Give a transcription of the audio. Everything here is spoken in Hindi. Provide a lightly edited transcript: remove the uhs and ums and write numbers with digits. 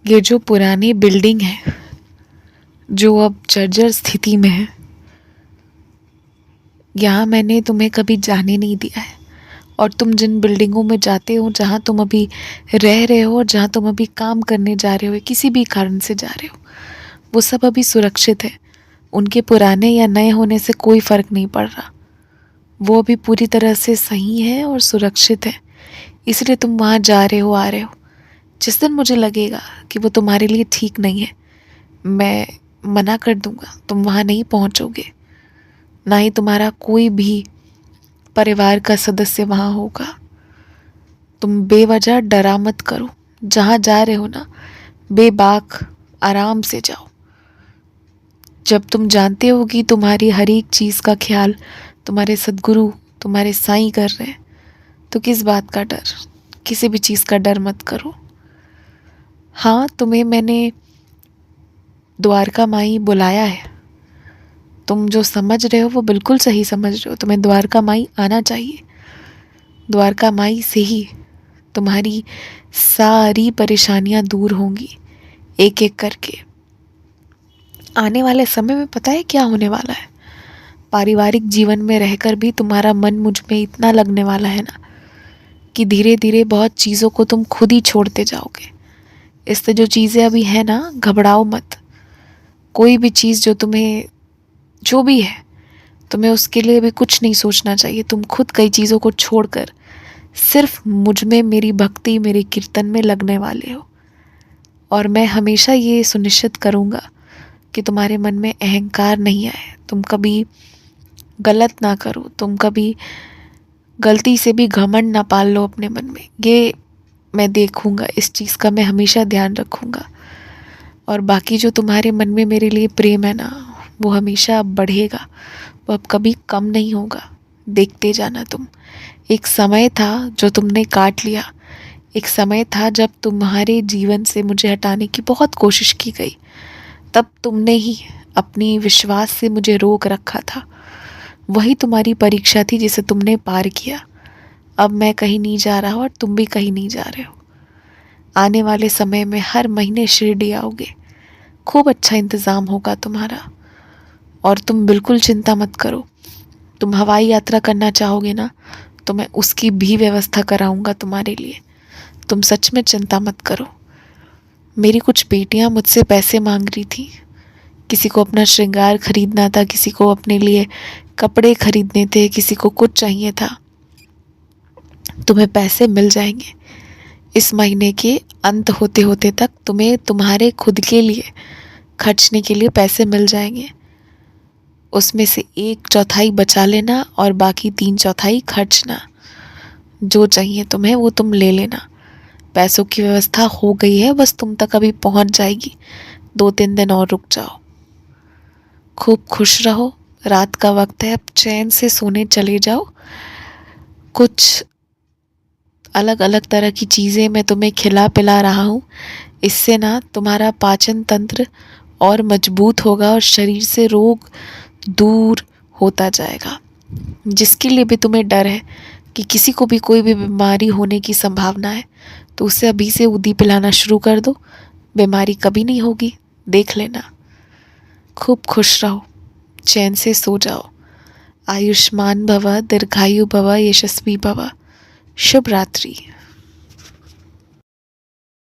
ये जो पुरानी बिल्डिंग है, जो अब जर्जर स्थिति में है, यहाँ मैंने तुम्हें कभी जाने नहीं दिया है। और तुम जिन बिल्डिंगों में जाते हो, जहाँ तुम अभी रह रहे हो और जहाँ तुम अभी काम करने जा रहे हो, किसी भी कारण से जा रहे हो, वो सब अभी सुरक्षित है। उनके पुराने या नए होने से कोई फ़र्क नहीं पड़ रहा। वो अभी पूरी तरह से सही है और सुरक्षित है। इसलिए तुम वहाँ जा रहे हो, आ रहे हो। जिस दिन मुझे लगेगा कि वो तुम्हारे लिए ठीक नहीं है, मैं मना कर दूँगा, तुम वहाँ नहीं पहुँचोगे। ना ही तुम्हारा कोई भी परिवार का सदस्य वहाँ होगा। तुम बेवजह डरा मत करो। जहाँ जा रहे हो ना, बेबाक आराम से जाओ। जब तुम जानते हो कि तुम्हारी हर एक चीज़ का ख्याल तुम्हारे सद्गुरु, तुम्हारे साईं कर रहे हैं, तो किस बात का डर? किसी भी चीज़ का डर मत करो। हाँ, तुम्हें मैंने द्वारका माई बुलाया है। तुम जो समझ रहे हो वो बिल्कुल सही समझ रहे हो। तुम्हें द्वारका माई आना चाहिए। द्वारका माई से ही तुम्हारी सारी परेशानियां दूर होंगी, एक एक करके। आने वाले समय में पता है क्या होने वाला है? पारिवारिक जीवन में रहकर भी तुम्हारा मन मुझ में इतना लगने वाला है ना, कि धीरे धीरे बहुत चीज़ों को तुम खुद ही छोड़ते जाओगे। इससे जो चीज़ें अभी है ना, घबराओ मत। कोई भी चीज़ जो तुम्हें, जो भी है, तुम्हें उसके लिए भी कुछ नहीं सोचना चाहिए। तुम खुद कई चीज़ों को छोड़कर सिर्फ मुझ में, मेरी भक्ति, मेरे कीर्तन में लगने वाले हो। और मैं हमेशा ये सुनिश्चित करूँगा कि तुम्हारे मन में अहंकार नहीं आए। तुम कभी गलत ना करो, तुम कभी गलती से भी घमंड ना पाल लो अपने मन में। ये मैं देखूँगा, इस चीज़ का मैं हमेशा ध्यान रखूँगा। और बाकी जो तुम्हारे मन में मेरे लिए प्रेम है ना, वो हमेशा अब बढ़ेगा, वो अब कभी कम नहीं होगा। देखते जाना तुम। एक समय था जो तुमने काट लिया। एक समय था जब तुम्हारे जीवन से मुझे हटाने की बहुत कोशिश की गई। तब तुमने ही अपनी विश्वास से मुझे रोक रखा था। वही तुम्हारी परीक्षा थी जिसे तुमने पार किया। अब मैं कहीं नहीं जा रहा और तुम भी कहीं नहीं जा रहे हो। आने वाले समय में हर महीने शिरडी आओगे। खूब अच्छा इंतज़ाम होगा तुम्हारा। और तुम बिल्कुल चिंता मत करो। तुम हवाई यात्रा करना चाहोगे ना, तो मैं उसकी भी व्यवस्था कराऊंगा तुम्हारे लिए। तुम सच में चिंता मत करो। मेरी कुछ बेटियां मुझसे पैसे मांग रही थी। किसी को अपना श्रृंगार खरीदना था, किसी को अपने लिए कपड़े खरीदने थे, किसी को कुछ चाहिए था। तुम्हें पैसे मिल जाएंगे। इस महीने के अंत होते होते तक तुम्हें तुम्हारे खुद के लिए खर्चने के लिए पैसे मिल जाएंगे। उसमें से 1/4 बचा लेना और बाकी 3/4 खर्चना। जो चाहिए तुम्हें वो तुम ले लेना। पैसों की व्यवस्था हो गई है, बस तुम तक अभी पहुंच जाएगी। 2-3 दिन और रुक जाओ। खूब खुश रहो। रात का वक्त है, अब चैन से सोने चले जाओ। कुछ अलग अलग तरह की चीज़ें मैं तुम्हें खिला पिला रहा हूँ। इससे ना तुम्हारा पाचन तंत्र और मजबूत होगा और शरीर से रोग दूर होता जाएगा। जिसके लिए भी तुम्हें डर है कि किसी को भी कोई भी बीमारी होने की संभावना है, तो उसे अभी से उदी पिलाना शुरू कर दो। बीमारी कभी नहीं होगी, देख लेना। खूब खुश रहो, चैन से सो जाओ। आयुष्मान भव, दीर्घायु भव, यशस्वी भव। शुभ रात्रि।